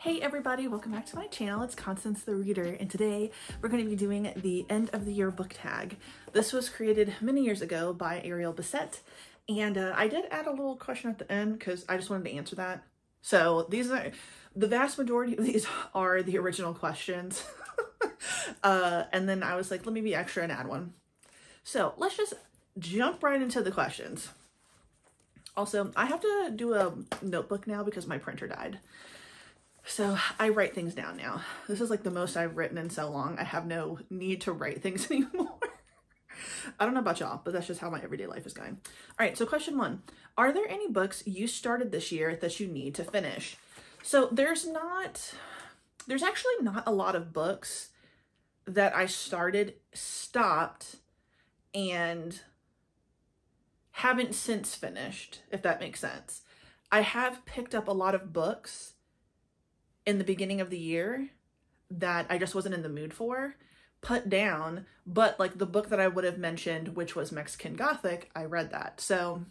Hey everybody, welcome back to my channel. It's Constance the Reader, and today we're going to be doing the end of the year book tag. This was created many years ago by Ariel Bissett, and I did add a little question at the end because I just wanted to answer that. So these are, the vast majority of these are the original questions. And then I was like, let me be extra and add one. So let's just jump right into the questions. Also, I have to do a notebook now because my printer died. So I write things down now. This is like the most I've written in so long. I have no need to write things anymore. I don't know about y'all, but that's just how my everyday life is going. All right, so question one. Are there any books you started this year that you need to finish? So there's actually not a lot of books that I started, stopped, and haven't since finished, if that makes sense. I have picked up a lot of books in the beginning of the year that I just wasn't in the mood for, put down, but like the book that I would have mentioned, which was Mexican Gothic, I read that. So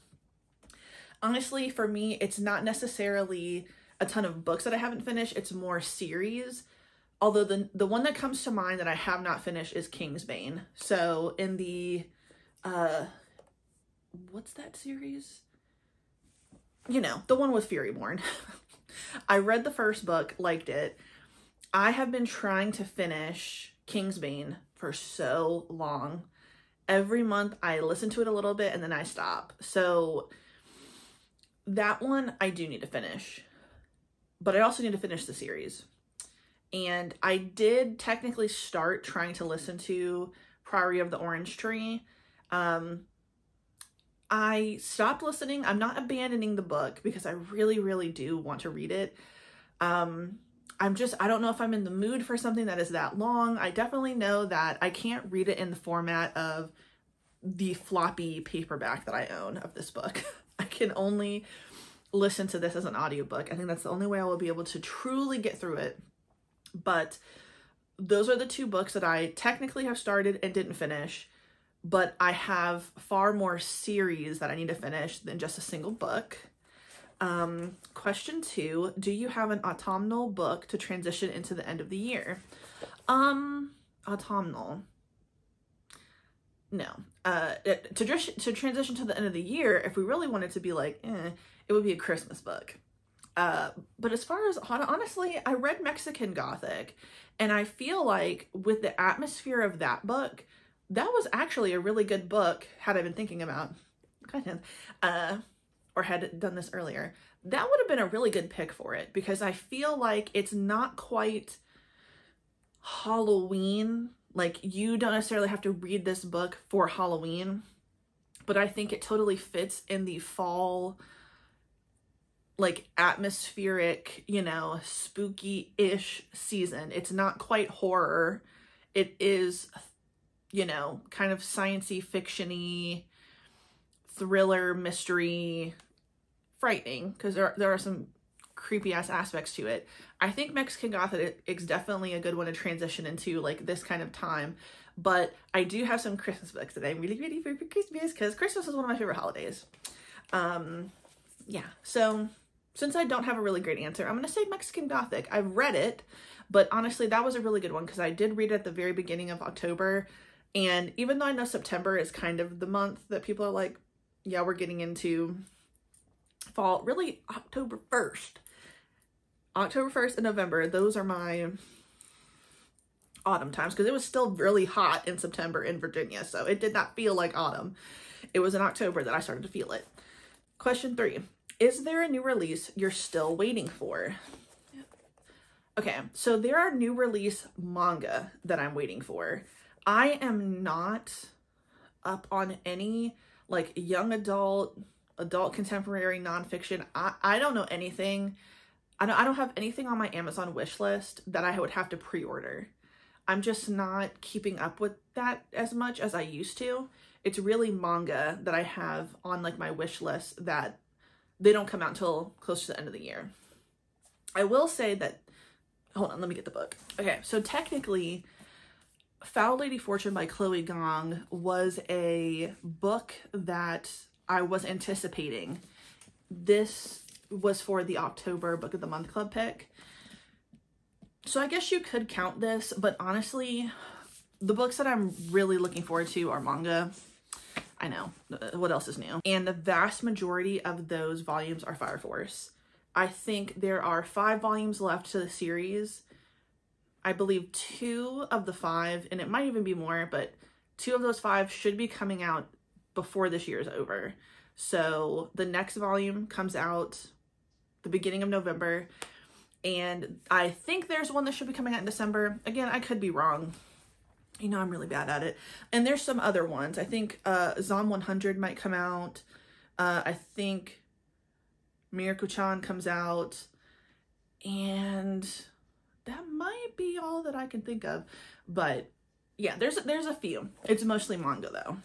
honestly, for me, it's not necessarily a ton of books that I haven't finished, it's more series. Although the one that comes to mind that I have not finished is Kingsbane. So in the, what's that series? You know, the one with Furyborn. I read the first book, liked it. I have been trying to finish Kingsbane for so long. Every month I listen to it a little bit and then I stop. So that one I do need to finish, but I also need to finish the series. And I did technically start trying to listen to Priory of the Orange Tree. I stopped listening. I'm not abandoning the book because I really, really do want to read it. I don't know if I'm in the mood for something that is that long. I definitely know that I can't read it in the format of the floppy paperback that I own of this book. I can only listen to this as an audiobook. I think that's the only way I will be able to truly get through it. But those are the two books that I technically have started and didn't finish. But I have far more series that I need to finish than just a single book. Question two, do you have an autumnal book to transition into the end of the year? Autumnal. No. To transition to the end of the year, if we really wanted to be like, it would be a Christmas book. But as far as, honestly, I read Mexican Gothic, and I feel like with the atmosphere of that book, that was actually a really good book, had I been thinking about, or had done this earlier. That would have been a really good pick for it, because I feel like it's not quite Halloween. Like, you don't necessarily have to read this book for Halloween, but I think it totally fits in the fall, like, atmospheric, you know, spooky-ish season. It's not quite horror. It is, you know, kind of science-y, fiction-y, thriller, mystery, frightening, because there are some creepy-ass aspects to it. I think Mexican Gothic is definitely a good one to transition into, like, this kind of time, but I do have some Christmas books that I'm really ready for Christmas, because Christmas is one of my favorite holidays. Yeah, so since I don't have a really great answer, I'm going to say Mexican Gothic. I've read it, but honestly, that was a really good one, because I did read it at the very beginning of October. And even though I know September is kind of the month that people are like, yeah, we're getting into fall, really October 1st. October 1st and November, those are my autumn times, because it was still really hot in September in Virginia, so it did not feel like autumn. It was in October that I started to feel it. Question three, is there a new release you're still waiting for? Okay, so there are new release manga that I'm waiting for. I am not up on any like young adult contemporary nonfiction. I don't know anything. I don't have anything on my Amazon wish list that I would have to pre-order. I'm just not keeping up with that as much as I used to. It's really manga that I have on like my wish list that they don't come out until close to the end of the year. I will say that, hold on, let me get the book. Okay, so technically, Foul Lady Fortune by Chloe Gong was a book that I was anticipating. This was for the October Book of the Month Club pick. So I guess you could count this, but honestly, the books that I'm really looking forward to are manga. I know, what else is new? And the vast majority of those volumes are Fire Force. I think there are 5 volumes left to the series. I believe 2 of the 5, and it might even be more, but 2 of those 5 should be coming out before this year is over. So the next volume comes out the beginning of November, and I think there's one that should be coming out in December. Again, I could be wrong. You know, I'm really bad at it. And there's some other ones. I think Zom 100 might come out. I think Miraku-chan comes out. And that might be all that I can think of. But yeah, there's a few. It's mostly manga though.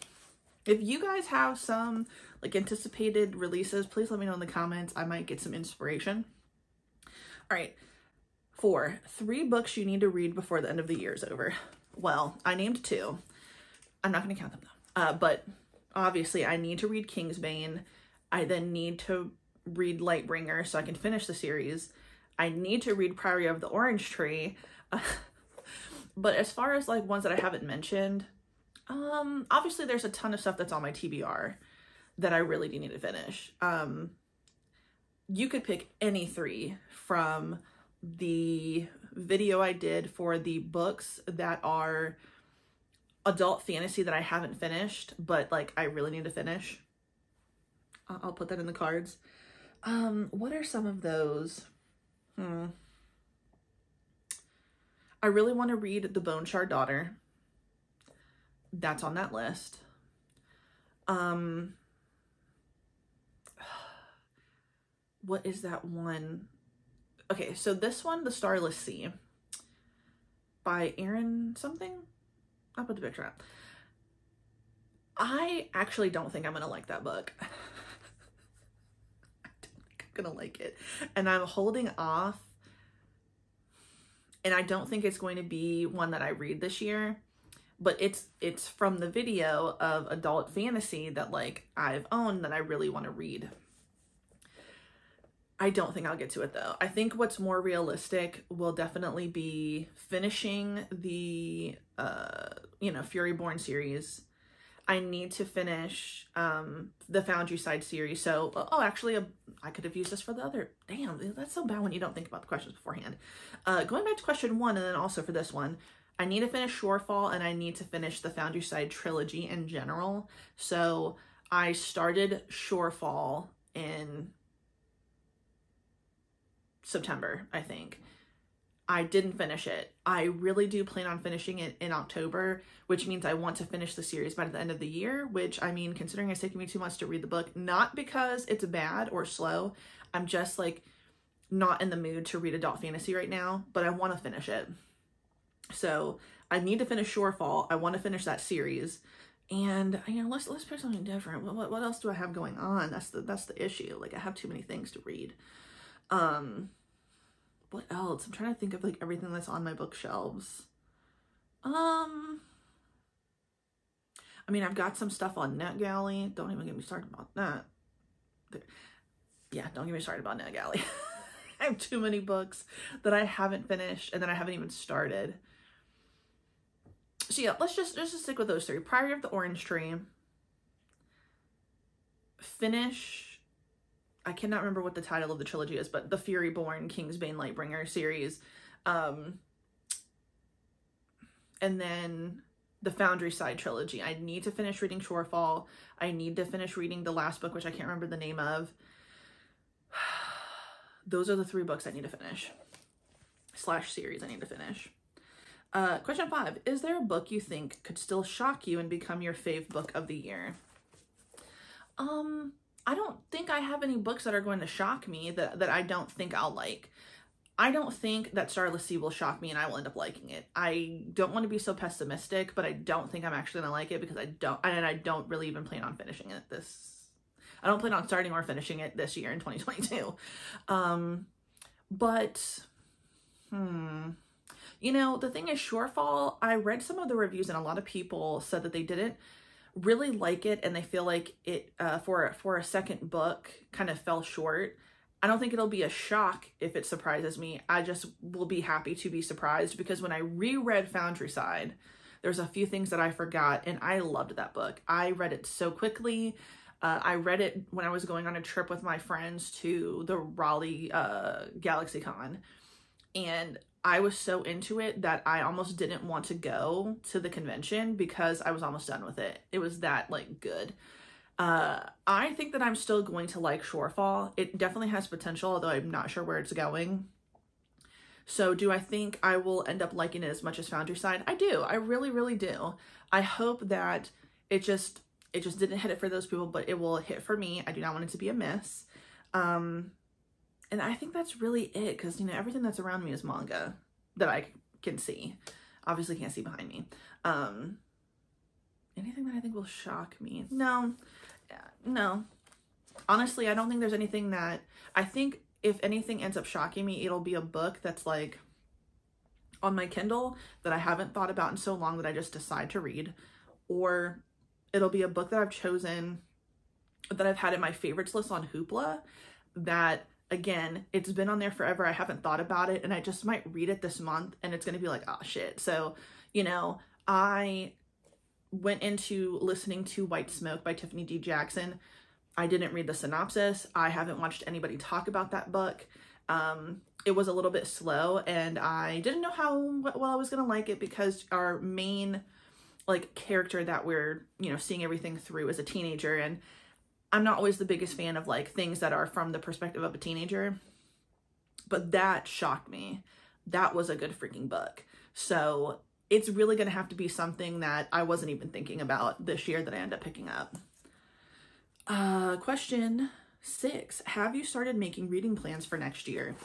If you guys have some like anticipated releases, please let me know in the comments. I might get some inspiration. All right. 4, 3 books you need to read before the end of the year is over. Well, I named 2. I'm not going to count them though. But obviously I need to read Kingsbane. I then need to read Lightbringer so I can finish the series. I need to read Priory of the Orange Tree. But as far as like ones that I haven't mentioned, obviously there's a ton of stuff that's on my TBR that I really do need to finish. You could pick any 3 from the video I did for the books that are adult fantasy that I haven't finished, but like I really need to finish. I'll put that in the cards. What are some of those? I really want to read The Bone Shard Daughter. That's on that list. What is that one? Okay, so this one, The Starless Sea by Aaron something. I'll put the picture up. I actually don't think I'm gonna like that book. I don't think I'm gonna like it. And I'm holding off. And I don't think it's going to be one that I read this year. But it's from the video of adult fantasy that like I've owned that I really want to read. I don't think I'll get to it though. I think what's more realistic will definitely be finishing the, Furyborn series. I need to finish the Foundry Side series. So, actually, I could have used this for the other. Damn, that's so bad when you don't think about the questions beforehand. Going back to question 1, and then also for this one, I need to finish Shorefall, and I need to finish the Foundry Side trilogy in general. So, I started Shorefall in September, I think. I didn't finish it. I really do plan on finishing it in October, which means I want to finish the series by the end of the year, which, I mean, considering it's taking me 2 months to read the book, not because it's bad or slow, I'm just, like, not in the mood to read adult fantasy right now, but I want to finish it. So, I need to finish Shorefall. I want to finish that series. And, let's pick something different. What else do I have going on? That's the issue. Like, I have too many things to read. What else? I'm trying to think of like everything that's on my bookshelves. I mean, I've got some stuff on NetGalley. Don't even get me started about that. Yeah, don't get me started about NetGalley. I have too many books that I haven't finished and that I haven't even started. So yeah, let's just stick with those 3. Priory of the Orange Tree. Finish. I cannot remember what the title of the trilogy is, but the Furyborn, Kingsbane, Lightbringer series. And then the Foundry Side trilogy. I need to finish reading Shorefall. I need to finish reading the last book, which I can't remember the name of. Those are the 3 books I need to finish. / series I need to finish. Question 5. Is there a book you think could still shock you and become your fave book of the year? I don't think I have any books that are going to shock me that I don't think I'll like. I don't think that Starless Sea will shock me and I will end up liking it. I don't want to be so pessimistic, but I don't think I'm actually going to like it because I don't really even plan on finishing it I don't plan on starting or finishing it this year in 2022. The thing is, Shorefall, I read some of the reviews and a lot of people said that they didn't really like it and they feel like it for a second book kind of fell short. I don't think it'll be a shock if it surprises me. I just will be happy to be surprised, because when I reread Foundryside, there's a few things that I forgot, and I loved that book. I read it so quickly. I read it when I was going on a trip with my friends to the Raleigh GalaxyCon, and I was so into it that I almost didn't want to go to the convention because I was almost done with it. It was that like good. I think that I'm still going to like Shorefall. It definitely has potential, although I'm not sure where it's going. So do I think I will end up liking it as much as Foundryside? I do. I really, really do. I hope that it just didn't hit it for those people, but it will hit for me. I do not want it to be a miss. And I think that's really it, because, you know, everything that's around me is manga that I can see. Obviously can't see behind me. Anything that I think will shock me? No. No. Honestly, I don't think there's anything that... I think if anything ends up shocking me, it'll be a book that's like on my Kindle that I haven't thought about in so long that I just decide to read. Or it'll be a book that I've chosen, that I've had in my favorites list on Hoopla, that, again, it's been on there forever. I haven't thought about it, and I just might read it this month, and it's going to be like, oh, shit. So, you know, I went into listening to White Smoke by Tiffany D. Jackson. I didn't read the synopsis. I haven't watched anybody talk about that book. It was a little bit slow, and I didn't know how well I was going to like it, because our main, like, character that we're, you know, seeing everything through is a teenager, and I'm not always the biggest fan of, like, things that are from the perspective of a teenager, but that shocked me. That was a good freaking book. So it's really going to have to be something that I wasn't even thinking about this year that I end up picking up. Question 6. Have you started making reading plans for next year?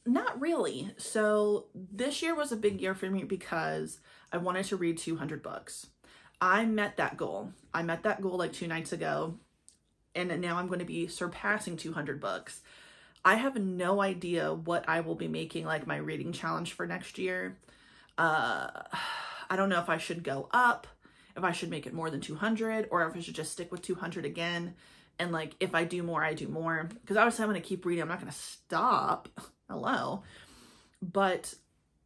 Not really. So this year was a big year for me because I wanted to read 200 books. I met that goal. I met that goal like 2 nights ago, and now I'm going to be surpassing 200 books. I have no idea what I will be making like my reading challenge for next year. I don't know if I should go up, if I should make it more than 200, or if I should just stick with 200 again. And like, if I do more, I do more. Because obviously I'm going to keep reading. I'm not going to stop. Hello. But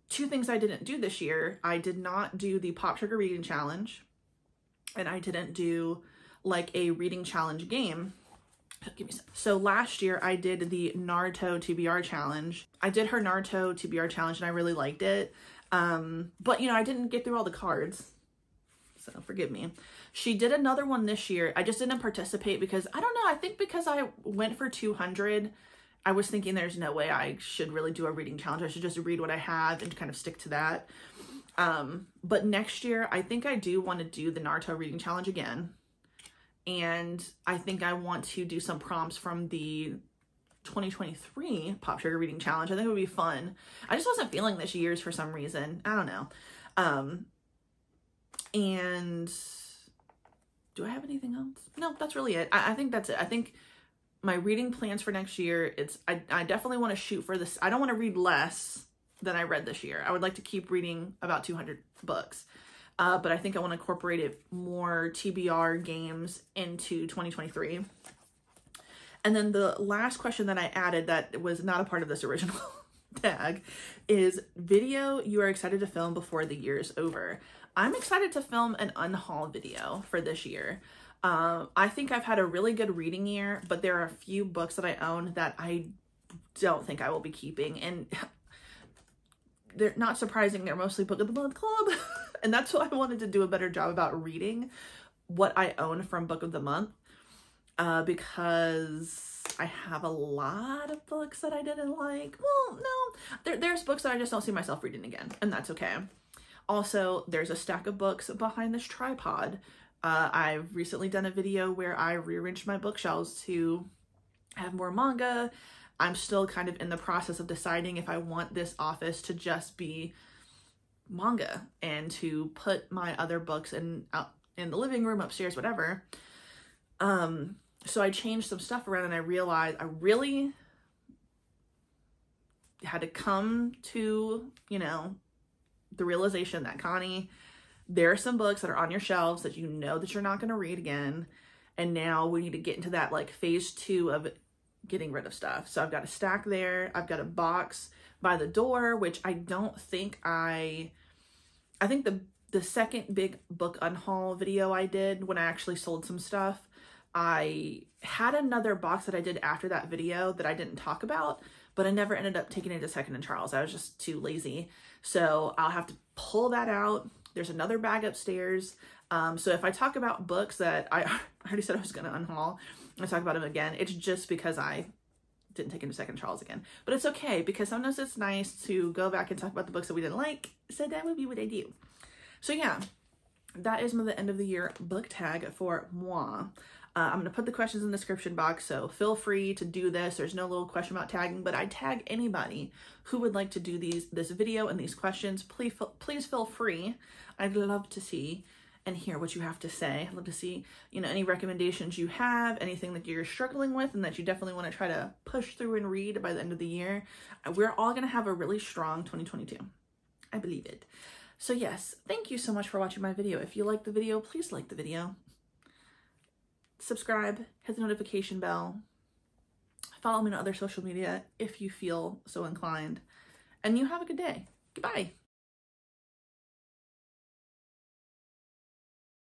2 things I didn't do this year. I did not do the Pop Sugar Reading Challenge. And I didn't do like a reading challenge game. Give me some. So last year I did the Naruto TBR challenge. I did her Naruto TBR challenge and I really liked it. But you know, I didn't get through all the cards, so forgive me. She did another one this year. I just didn't participate because I don't know. I think because I went for 200, I was thinking there's no way I should really do a reading challenge. I should just read what I have and kind of stick to that. But next year, I think I do want to do the Naruto reading challenge again. And I think I want to do some prompts from the 2023 Pop Sugar Reading Challenge. I think it would be fun. I just wasn't feeling this year's for some reason. I don't know. And do I have anything else? No, that's really it. I think that's it. I think my reading plans for next year, I definitely want to shoot for this. I don't want to read less than I read this year. I would like to keep reading about 200 books. But I think I want to incorporate it more TBR games into 2023. And then the last question that I added that was not a part of this original tag is video you are excited to film before the year is over. I'm excited to film an unhaul video for this year. I think I've had a really good reading year, but there are a few books that I own that I don't think I will be keeping. And they're not surprising. They're mostly Book of the Month Club. And that's why I wanted to do a better job about reading what I own from Book of the Month. Because I have a lot of books that I didn't like. Well, no, there's books that I just don't see myself reading again, and that's okay. Also, there's a stack of books behind this tripod. I've recently done a video where I rearranged my bookshelves to have more manga. I'm still kind of in the process of deciding if I want this office to just be manga and to put my other books in the living room, upstairs, whatever. So I changed some stuff around and I realized I really had to come to, you know, the realization that, Connie, there are some books that are on your shelves that you know that you're not going to read again. And now we need to get into that like phase 2 of getting rid of stuff. So I've got a stack there. I've got a box by the door, which I don't think I think the second big book unhaul video I did when I actually sold some stuff, I had another box that I did after that video that I didn't talk about, but I never ended up taking it to Second and Charles. I was just too lazy. So I'll have to pull that out. There's another bag upstairs. So if I talk about books that I already said I was going to unhaul, I talk about them again, it's just because I didn't take them to Second and Charles again. But it's okay, because sometimes it's nice to go back and talk about the books that we didn't like. So that would be what I do. So yeah, that is the end of the year book tag for moi. I'm going to put the questions in the description box, so feel free to do this. There's no little question about tagging, but I tag anybody who would like to do this video and these questions. Please feel free. I'd love to see and hear what you have to say. I'd love to see, you know, any recommendations you have, anything that you're struggling with and that you definitely want to try to push through and read by the end of the year. We're all going to have a really strong 2022. I believe it. So yes, thank you so much for watching my video. If you liked the video, please like the video. Subscribe, hit the notification bell, follow me on other social media if you feel so inclined, and you have a good day. Goodbye.